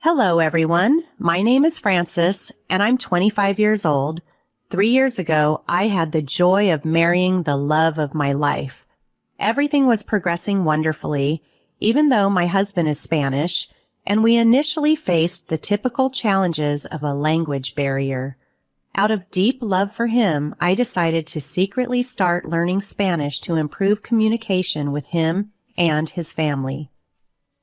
Hello, everyone. My name is Frances, and I'm 25 years old. 3 years ago, I had the joy of marrying the love of my life. Everything was progressing wonderfully, even though my husband is Spanish, and we initially faced the typical challenges of a language barrier. Out of deep love for him, I decided to secretly start learning Spanish to improve communication with him and his family.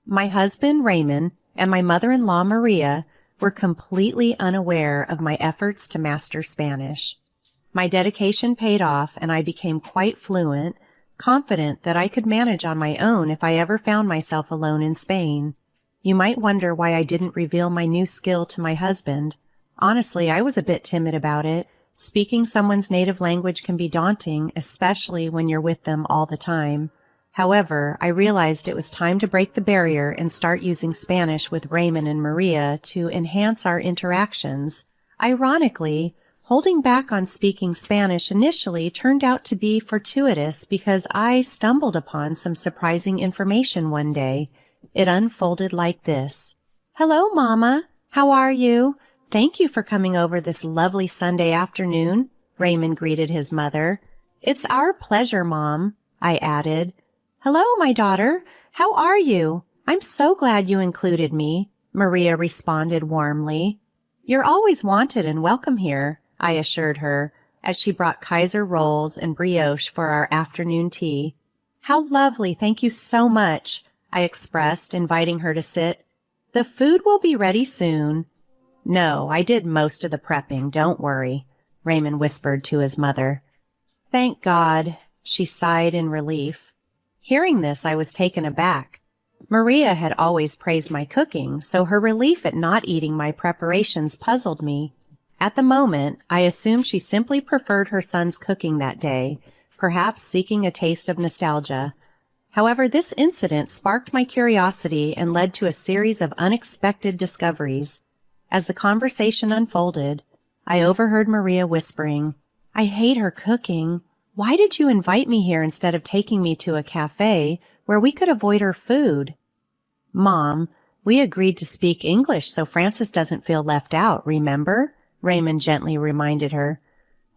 My husband, Raymond, and my mother-in-law, Maria, were completely unaware of my efforts to master Spanish. My dedication paid off, and I became quite fluent, confident that I could manage on my own if I ever found myself alone in Spain. You might wonder why I didn't reveal my new skill to my husband. Honestly, I was a bit timid about it. Speaking someone's native language can be daunting, especially when you're with them all the time. However, I realized it was time to break the barrier and start using Spanish with Raymond and Maria to enhance our interactions. Ironically, holding back on speaking Spanish initially turned out to be fortuitous because I stumbled upon some surprising information one day. It unfolded like this. "Hello, Mama. How are you? Thank you for coming over this lovely Sunday afternoon," Raymond greeted his mother. "It's our pleasure, Mom," I added. "Hello, my daughter. How are you? I'm so glad you included me," Maria responded warmly. "You're always wanted and welcome here," I assured her, as she brought Kaiser rolls and brioche for our afternoon tea. "How lovely. Thank you so much," I expressed, inviting her to sit. "The food will be ready soon." "No, I did most of the prepping, don't worry," Raymond whispered to his mother. "Thank God," she sighed in relief. Hearing this, I was taken aback. Maria had always praised my cooking, so her relief at not eating my preparations puzzled me. At the moment, I assumed she simply preferred her son's cooking that day, perhaps seeking a taste of nostalgia. However, this incident sparked my curiosity and led to a series of unexpected discoveries. As the conversation unfolded, I overheard Maria whispering, "I hate her cooking. Why did you invite me here instead of taking me to a cafe where we could avoid her food?" "Mom, we agreed to speak English so Frances doesn't feel left out, remember?" Raymond gently reminded her.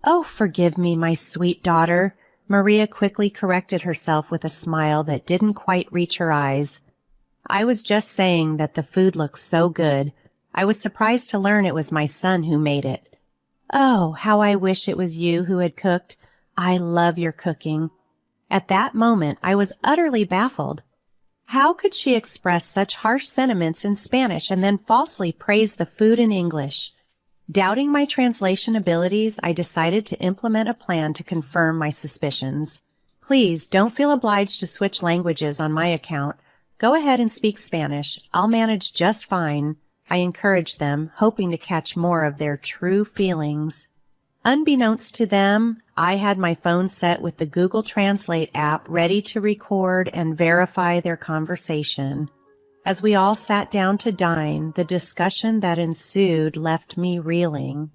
"Oh, forgive me, my sweet daughter." Maria quickly corrected herself with a smile that didn't quite reach her eyes. "I was just saying that the food looks so good. I was surprised to learn it was my son who made it." "Oh, how I wish it was you who had cooked. I love your cooking." At that moment, I was utterly baffled. How could she express such harsh sentiments in Spanish and then falsely praise the food in English? Doubting my translation abilities, I decided to implement a plan to confirm my suspicions. "Please, don't feel obliged to switch languages on my account. Go ahead and speak Spanish. I'll manage just fine," I encouraged them, hoping to catch more of their true feelings. Unbeknownst to them, I had my phone set with the Google Translate app ready to record and verify their conversation. As we all sat down to dine, the discussion that ensued left me reeling.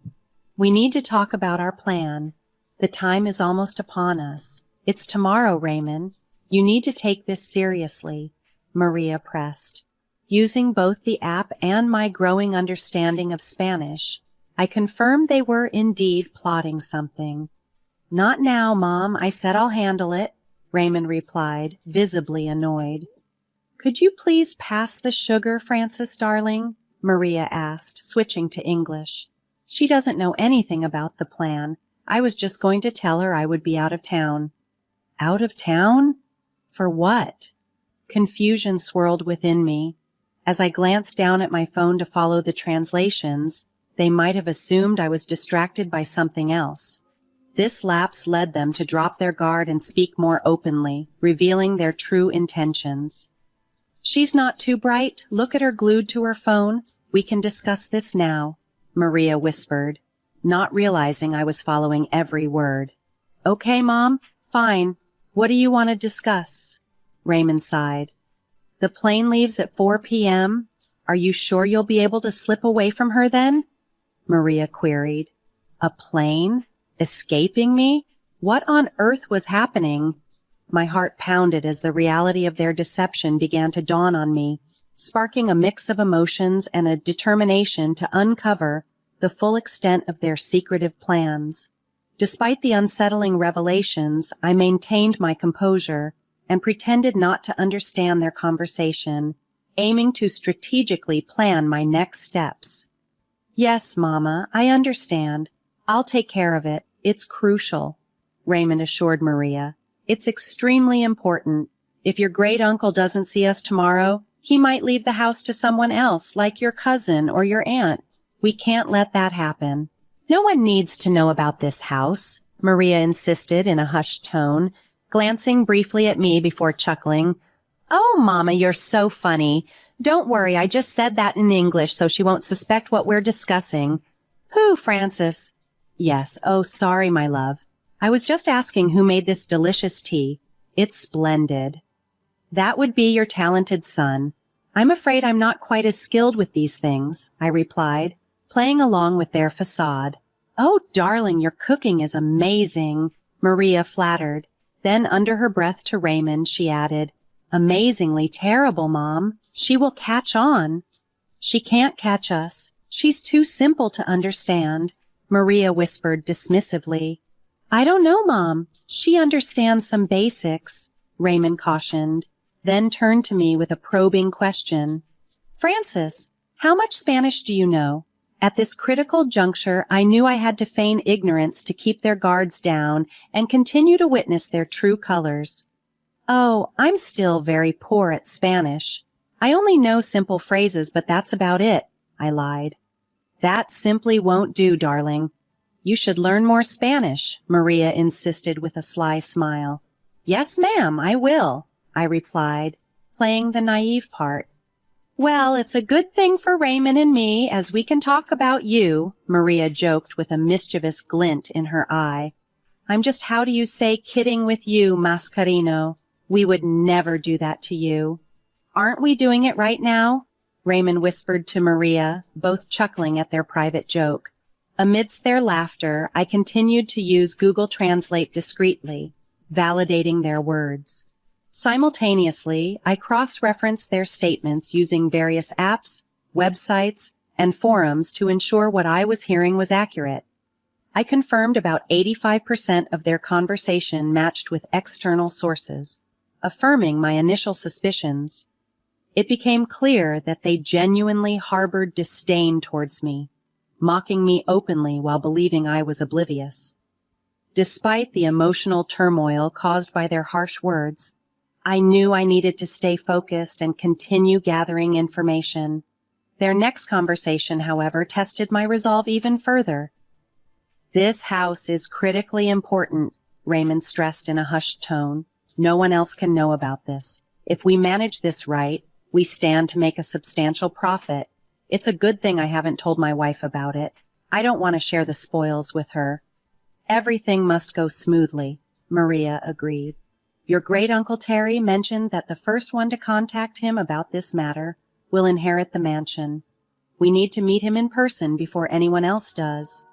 "We need to talk about our plan. The time is almost upon us. It's tomorrow, Raymond. You need to take this seriously," Maria pressed. Using both the app and my growing understanding of Spanish, I confirmed they were indeed plotting something. "Not now, Mom. I said I'll handle it," Raymond replied, visibly annoyed. "Could you please pass the sugar, Frances, darling?" Maria asked, switching to English. "She doesn't know anything about the plan. I was just going to tell her I would be out of town." "Out of town? For what?" Confusion swirled within me. As I glanced down at my phone to follow the translations, they might have assumed I was distracted by something else. This lapse led them to drop their guard and speak more openly, revealing their true intentions. "She's not too bright. Look at her glued to her phone. We can discuss this now," Maria whispered, not realizing I was following every word. "Okay, Mom. Fine. What do you want to discuss?" Raymond sighed. "The plane leaves at 4 p.m. Are you sure you'll be able to slip away from her then?" Maria queried. A plane? Escaping me? What on earth was happening? My heart pounded as the reality of their deception began to dawn on me. sparking a mix of emotions and a determination to uncover the full extent of their secretive plans. Despite the unsettling revelations, I maintained my composure and pretended not to understand their conversation, aiming to strategically plan my next steps. "Yes, Mama, I understand. I'll take care of it. It's crucial," Raymond assured Maria. "It's extremely important. If your great-uncle doesn't see us tomorrow, he might leave the house to someone else, like your cousin or your aunt. We can't let that happen." "No one needs to know about this house," Maria insisted in a hushed tone, glancing briefly at me before chuckling. "Oh, Mama, you're so funny. Don't worry, I just said that in English so she won't suspect what we're discussing." "Who, Francis?" "Yes, oh, sorry, my love. I was just asking who made this delicious tea. It's splendid." "That would be your talented son. I'm afraid I'm not quite as skilled with these things," I replied, playing along with their facade. "Oh, darling, your cooking is amazing," Maria flattered. Then, under her breath to Raymond, she added, "Amazingly terrible, Mom. She will catch on." "She can't catch us. She's too simple to understand," Maria whispered dismissively. "I don't know, Mom. She understands some basics," Raymond cautioned, then turned to me with a probing question. "Francis, how much Spanish do you know?" At this critical juncture, I knew I had to feign ignorance to keep their guards down and continue to witness their true colors. "Oh, I'm still very poor at Spanish. I only know simple phrases, but that's about it," I lied. "That simply won't do, darling. You should learn more Spanish," Maria insisted with a sly smile. "Yes, ma'am, I will," I replied, playing the naive part. "Well, it's a good thing for Raymond and me, as we can talk about you," Maria joked with a mischievous glint in her eye. "I'm just, how do you say, kidding with you, Mascarino. We would never do that to you." "Aren't we doing it right now?" Raymond whispered to Maria, both chuckling at their private joke. Amidst their laughter, I continued to use Google Translate discreetly, validating their words. Simultaneously, I cross-referenced their statements using various apps, websites, and forums to ensure what I was hearing was accurate. I confirmed about 85% of their conversation matched with external sources, affirming my initial suspicions. It became clear that they genuinely harbored disdain towards me, mocking me openly while believing I was oblivious. Despite the emotional turmoil caused by their harsh words, I knew I needed to stay focused and continue gathering information. Their next conversation, however, tested my resolve even further. "This house is critically important," Raymond stressed in a hushed tone. "No one else can know about this. If we manage this right, we stand to make a substantial profit. It's a good thing I haven't told my wife about it. I don't want to share the spoils with her." "Everything must go smoothly," Maria agreed. "Your great-uncle Terry mentioned that the first one to contact him about this matter will inherit the mansion. We need to meet him in person before anyone else does.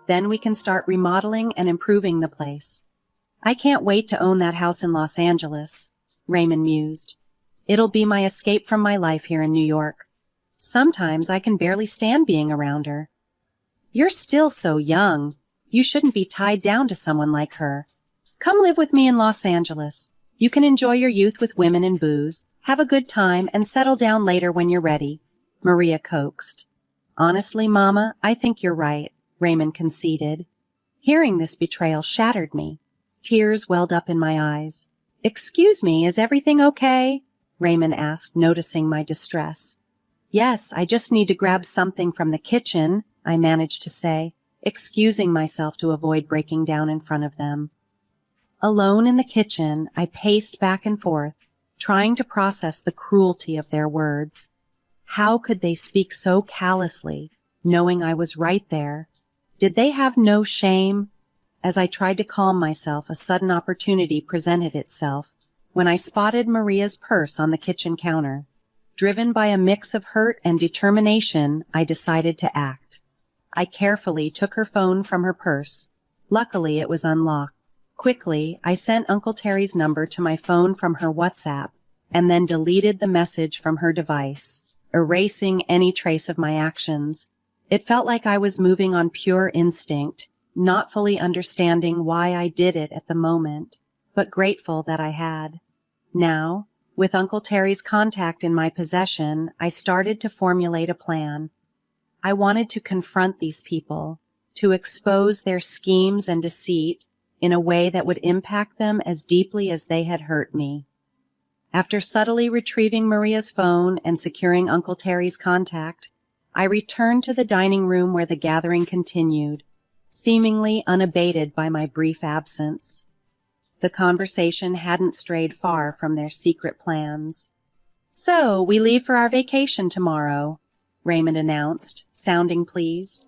Then we can start remodeling and improving the place." "I can't wait to own that house in Los Angeles," Raymond mused. "It'll be my escape from my life here in New York. Sometimes I can barely stand being around her." "You're still so young. You shouldn't be tied down to someone like her. Come live with me in Los Angeles. You can enjoy your youth with women and booze, have a good time, and settle down later when you're ready," Maria coaxed. "Honestly, Mama, I think you're right," Raymond conceded. Hearing this betrayal shattered me. Tears welled up in my eyes. "Excuse me, is everything okay?" Raymond asked, noticing my distress. "Yes, I just need to grab something from the kitchen," I managed to say, excusing myself to avoid breaking down in front of them. Alone in the kitchen, I paced back and forth, trying to process the cruelty of their words. How could they speak so callously, knowing I was right there? Did they have no shame? As I tried to calm myself, a sudden opportunity presented itself when I spotted Maria's purse on the kitchen counter. Driven by a mix of hurt and determination, I decided to act. I carefully took her phone from her purse. Luckily, it was unlocked. Quickly, I sent Uncle Terry's number to my phone from her WhatsApp, and then deleted the message from her device, erasing any trace of my actions. It felt like I was moving on pure instinct, not fully understanding why I did it at the moment, but grateful that I had. Now, with Uncle Terry's contact in my possession, I started to formulate a plan. I wanted to confront these people, to expose their schemes and deceit in a way that would impact them as deeply as they had hurt me. After subtly retrieving Maria's phone and securing Uncle Terry's contact, I returned to the dining room where the gathering continued, seemingly unabated by my brief absence. The conversation hadn't strayed far from their secret plans. "So, we leave for our vacation tomorrow," Raymond announced, sounding pleased.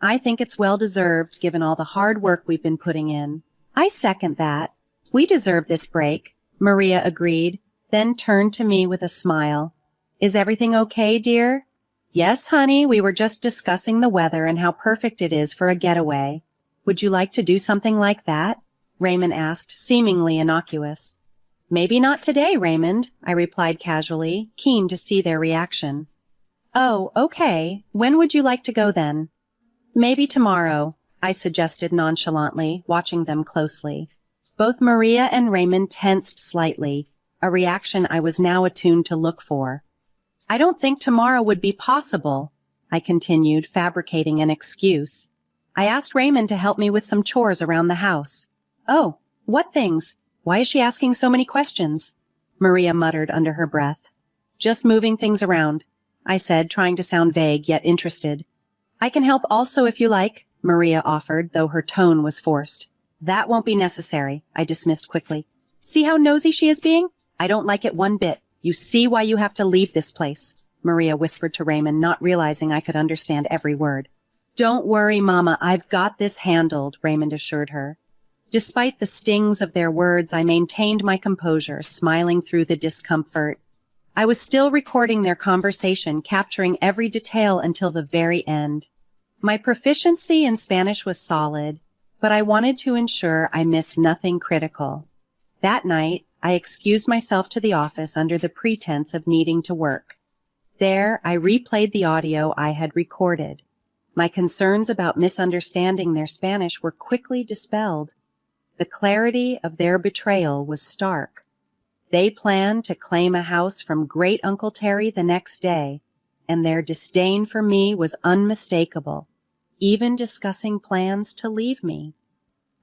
"I think it's well-deserved given all the hard work we've been putting in." "I second that. We deserve this break," Maria agreed, then turned to me with a smile. "Is everything okay, dear?" "Yes, honey, we were just discussing the weather and how perfect it is for a getaway. Would you like to do something like that?" Raymond asked, seemingly innocuous. "Maybe not today, Raymond," I replied casually, keen to see their reaction. "Oh, okay. When would you like to go then?" "Maybe tomorrow," I suggested nonchalantly, watching them closely. Both Maria and Raymond tensed slightly, a reaction I was now attuned to look for. "I don't think tomorrow would be possible," I continued, fabricating an excuse. "I asked Raymond to help me with some chores around the house." "Oh, what things? Why is she asking so many questions?" Maria muttered under her breath. "Just moving things around," I said, trying to sound vague yet interested. "I can help also if you like," Maria offered, though her tone was forced. "That won't be necessary," I dismissed quickly. "See how nosy she is being? I don't like it one bit. You see why you have to leave this place," Maria whispered to Raymond, not realizing I could understand every word. "Don't worry, Mama, I've got this handled," Raymond assured her. Despite the stings of their words, I maintained my composure, smiling through the discomfort. I was still recording their conversation, capturing every detail until the very end. My proficiency in Spanish was solid, but I wanted to ensure I missed nothing critical. That night, I excused myself to the office under the pretense of needing to work. There, I replayed the audio I had recorded. My concerns about misunderstanding their Spanish were quickly dispelled. The clarity of their betrayal was stark. They planned to claim a house from Great Uncle Terry the next day, and their disdain for me was unmistakable, even discussing plans to leave me.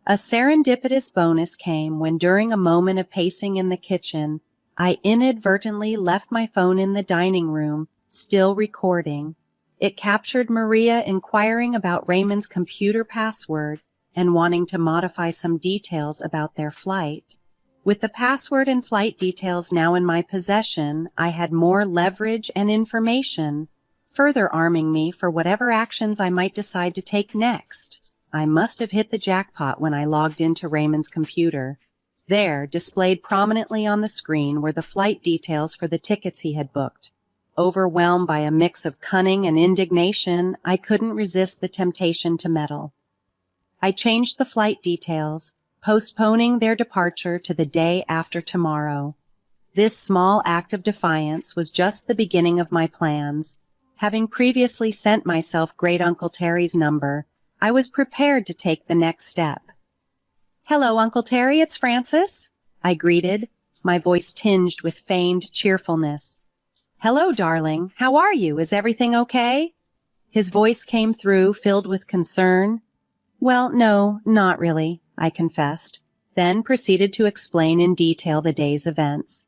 A serendipitous bonus came when, during a moment of pacing in the kitchen, I inadvertently left my phone in the dining room, still recording. It captured Maria inquiring about Raymond's computer password and wanting to modify some details about their flight. With the password and flight details now in my possession, I had more leverage and information, further arming me for whatever actions I might decide to take next. I must have hit the jackpot when I logged into Raymond's computer. There, displayed prominently on the screen, were the flight details for the tickets he had booked. Overwhelmed by a mix of cunning and indignation, I couldn't resist the temptation to meddle. I changed the flight details, postponing their departure to the day after tomorrow. This small act of defiance was just the beginning of my plans. Having previously sent myself Great Uncle Terry's number, I was prepared to take the next step. "Hello, Uncle Terry, it's Frances," I greeted, my voice tinged with feigned cheerfulness. "Hello, darling. How are you? Is everything okay?" His voice came through, filled with concern. "Well, no, not really," I confessed, then proceeded to explain in detail the day's events.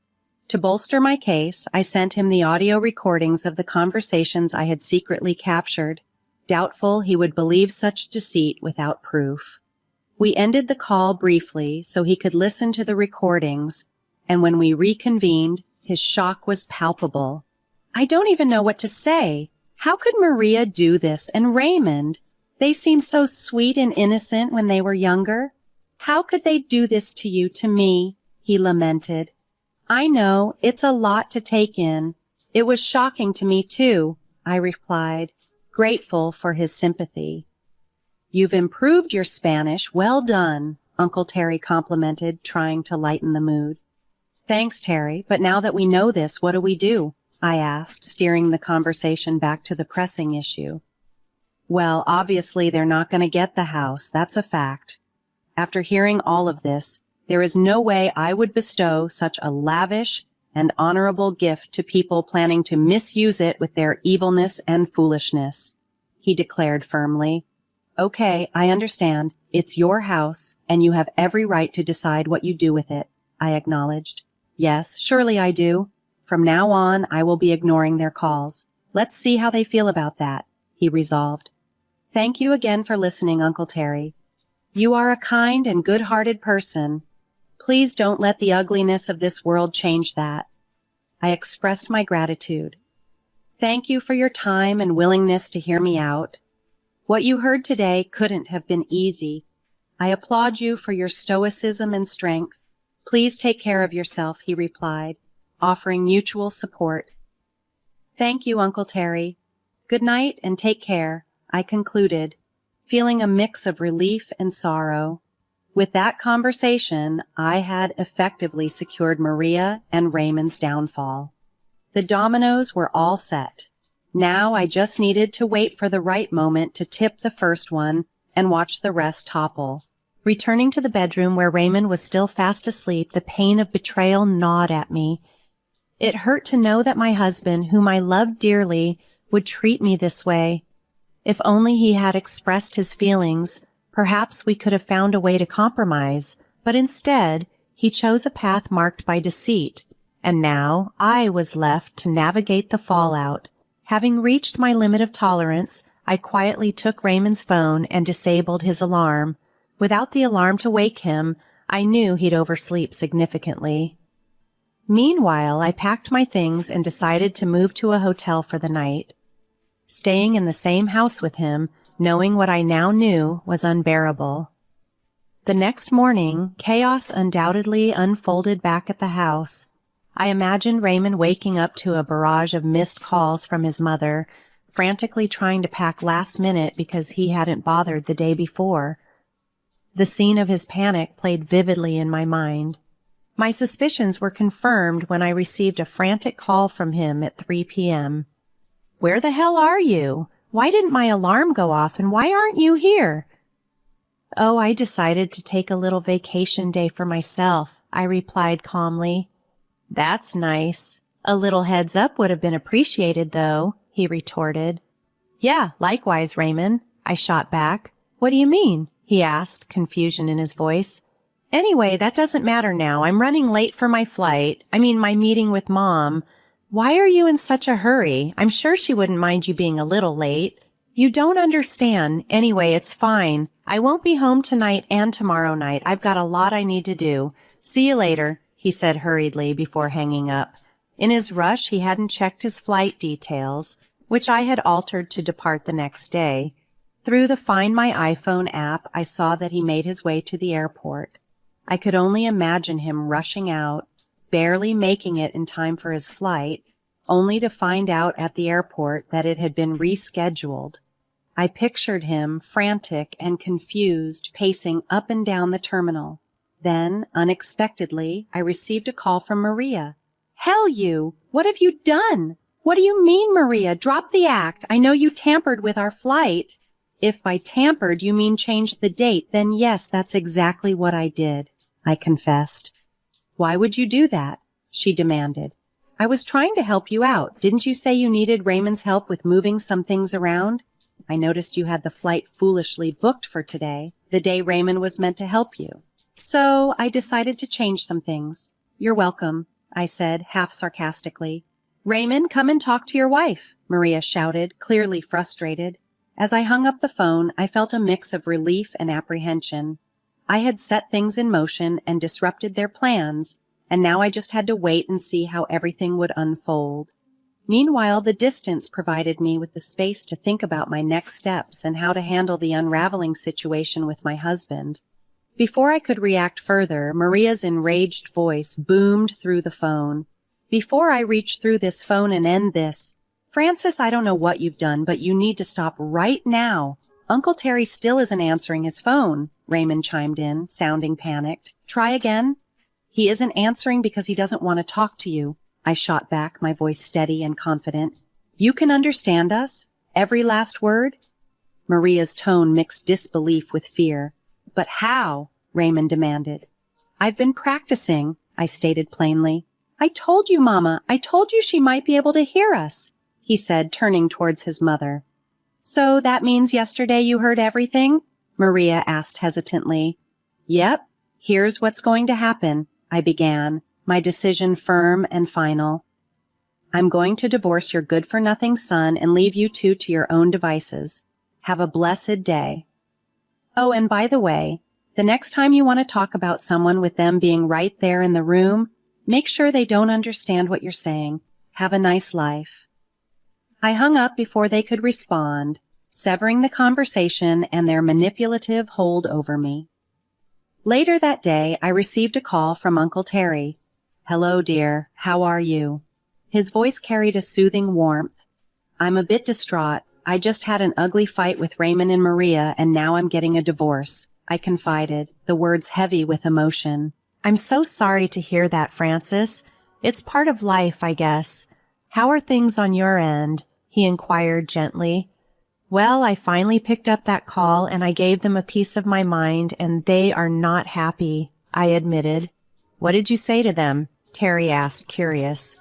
To bolster my case, I sent him the audio recordings of the conversations I had secretly captured, doubtful he would believe such deceit without proof. We ended the call briefly so he could listen to the recordings, and when we reconvened, his shock was palpable. "I don't even know what to say. How could Maria do this? And Raymond? They seemed so sweet and innocent when they were younger. How could they do this to you, to me?" he lamented. "I know, it's a lot to take in. It was shocking to me, too," I replied, grateful for his sympathy. "You've improved your Spanish. Well done," Uncle Terry complimented, trying to lighten the mood. Thanks, Terry, but now that we know this, what do we do? I asked, steering the conversation back to the pressing issue. Well, obviously they're not going to get the house, that's a fact. After hearing all of this, there is no way I would bestow such a lavish and honorable gift to people planning to misuse it with their evilness and foolishness, he declared firmly. Okay, I understand. It's your house, and you have every right to decide what you do with it, I acknowledged. Yes, surely I do. From now on, I will be ignoring their calls. Let's see how they feel about that, he resolved. Thank you again for listening, Uncle Terry. You are a kind and good-hearted person. Please don't let the ugliness of this world change that. I expressed my gratitude. Thank you for your time and willingness to hear me out. What you heard today couldn't have been easy. I applaud you for your stoicism and strength. Please take care of yourself, he replied, offering mutual support. Thank you, Uncle Terry. Good night and take care, I concluded, feeling a mix of relief and sorrow. With that conversation, I had effectively secured Maria and Raymond's downfall. The dominoes were all set. Now I just needed to wait for the right moment to tip the first one and watch the rest topple. Returning to the bedroom where Raymond was still fast asleep, the pain of betrayal gnawed at me. It hurt to know that my husband, whom I loved dearly, would treat me this way. If only he had expressed his feelings, perhaps we could have found a way to compromise, but instead, he chose a path marked by deceit, and now I was left to navigate the fallout. Having reached my limit of tolerance, I quietly took Raymond's phone and disabled his alarm. Without the alarm to wake him, I knew he'd oversleep significantly. Meanwhile, I packed my things and decided to move to a hotel for the night. Staying in the same house with him, knowing what I now knew, was unbearable. The next morning, chaos undoubtedly unfolded back at the house. I imagined Raymond waking up to a barrage of missed calls from his mother, frantically trying to pack last minute because he hadn't bothered the day before. The scene of his panic played vividly in my mind. My suspicions were confirmed when I received a frantic call from him at 3 p.m. "Where the hell are you? Why didn't my alarm go off and why aren't you here?" "Oh, I decided to take a little vacation day for myself," I replied calmly. "That's nice. A little heads up would have been appreciated, though," he retorted. "Yeah, likewise, Raymond," I shot back. "What do you mean?" he asked, confusion in his voice. "Anyway, that doesn't matter now. I'm running late for my my meeting with Mom. Why are you in such a hurry? I'm sure she wouldn't mind you being a little late." "You don't understand. Anyway, it's fine. I won't be home tonight and tomorrow night. I've got a lot I need to do. See you later," he said hurriedly before hanging up. In his rush, he hadn't checked his flight details, which I had altered to depart the next day. Through the Find My iPhone app, I saw that he made his way to the airport. I could only imagine him rushing out, barely making it in time for his flight, only to find out at the airport that it had been rescheduled. I pictured him, frantic and confused, pacing up and down the terminal. Then, unexpectedly, I received a call from Maria. "Hell, you! What have you done? What do you mean, Maria? Drop the act. I know you tampered with our flight." "If by tampered you mean changed the date, then yes, that's exactly what I did," I confessed. "Why would you do that?" she demanded. "I was trying to help you out. Didn't you say you needed Raymond's help with moving some things around? I noticed you had the flight foolishly booked for today, the day Raymond was meant to help you. So I decided to change some things." "You're welcome," I said, half sarcastically. "Raymond, come and talk to your wife," Maria shouted, clearly frustrated. As I hung up the phone, I felt a mix of relief and apprehension. I had set things in motion and disrupted their plans, and now I just had to wait and see how everything would unfold. Meanwhile, the distance provided me with the space to think about my next steps and how to handle the unraveling situation with my husband. Before I could react further, Maria's enraged voice boomed through the phone. "Before I reach through this phone and end this, Francis, I don't know what you've done, but you need to stop right now. Uncle Terry still isn't answering his phone," Raymond chimed in, sounding panicked. "Try again." He isn't answering because he doesn't want to talk to you, I shot back, my voice steady and confident. You can understand us? Every last word? Maria's tone mixed disbelief with fear. But how? Raymond demanded. I've been practicing, I stated plainly. I told you, Mama. I told you she might be able to hear us, he said, turning towards his mother. So that means yesterday you heard everything? Maria asked hesitantly. Yep. Here's what's going to happen, I began, my decision firm and final. I'm going to divorce your good-for-nothing son and leave you two to your own devices. Have a blessed day. Oh, and by the way, the next time you want to talk about someone with them being right there in the room, make sure they don't understand what you're saying. Have a nice life. I hung up before they could respond, severing the conversation and their manipulative hold over me. Later that day, I received a call from Uncle Terry. Hello, dear. How are you? His voice carried a soothing warmth. I'm a bit distraught. I just had an ugly fight with Raymond and Maria, and now I'm getting a divorce, I confided, the words heavy with emotion. I'm so sorry to hear that, Francis. It's part of life, I guess. How are things on your end? He inquired gently. Well, I finally picked up that call and I gave them a piece of my mind, and they are not happy, I admitted. What did you say to them? Terry asked, curious.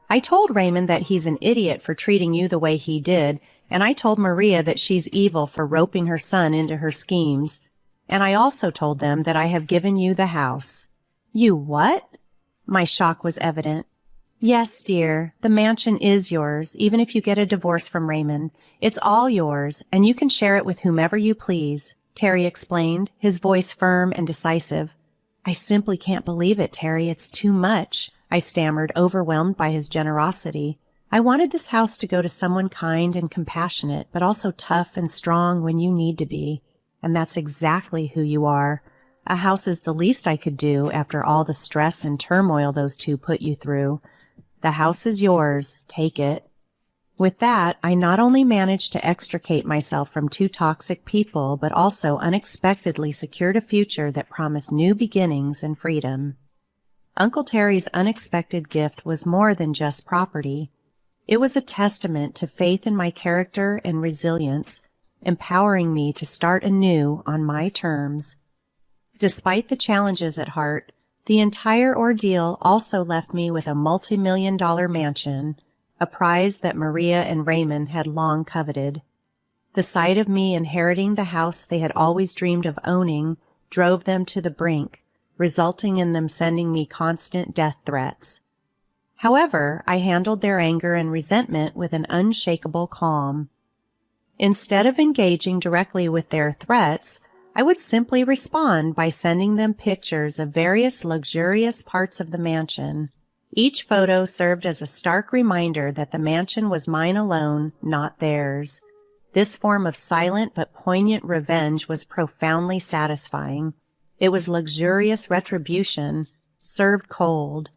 I told Raymond that he's an idiot for treating you the way he did, and I told Maria that she's evil for roping her son into her schemes. And I also told them that I have given you the house. You what? My shock was evident. Yes, dear, the mansion is yours, even if you get a divorce from Raymond. It's all yours, and you can share it with whomever you please, Terry explained, his voice firm and decisive. I simply can't believe it, Terry. It's too much, I stammered, overwhelmed by his generosity. I wanted this house to go to someone kind and compassionate, but also tough and strong when you need to be. And that's exactly who you are. A house is the least I could do after all the stress and turmoil those two put you through. The house is yours. Take it. With that, I not only managed to extricate myself from two toxic people, but also unexpectedly secured a future that promised new beginnings and freedom. Uncle Terry's unexpected gift was more than just property. It was a testament to faith in my character and resilience, empowering me to start anew on my terms. Despite the challenges at heart, the entire ordeal also left me with a multi-million-dollar mansion, a prize that Maria and Raymond had long coveted. The sight of me inheriting the house they had always dreamed of owning drove them to the brink, resulting in them sending me constant death threats. However, I handled their anger and resentment with an unshakable calm. Instead of engaging directly with their threats, I would simply respond by sending them pictures of various luxurious parts of the mansion. Each photo served as a stark reminder that the mansion was mine alone, not theirs. This form of silent but poignant revenge was profoundly satisfying. It was luxurious retribution, served cold.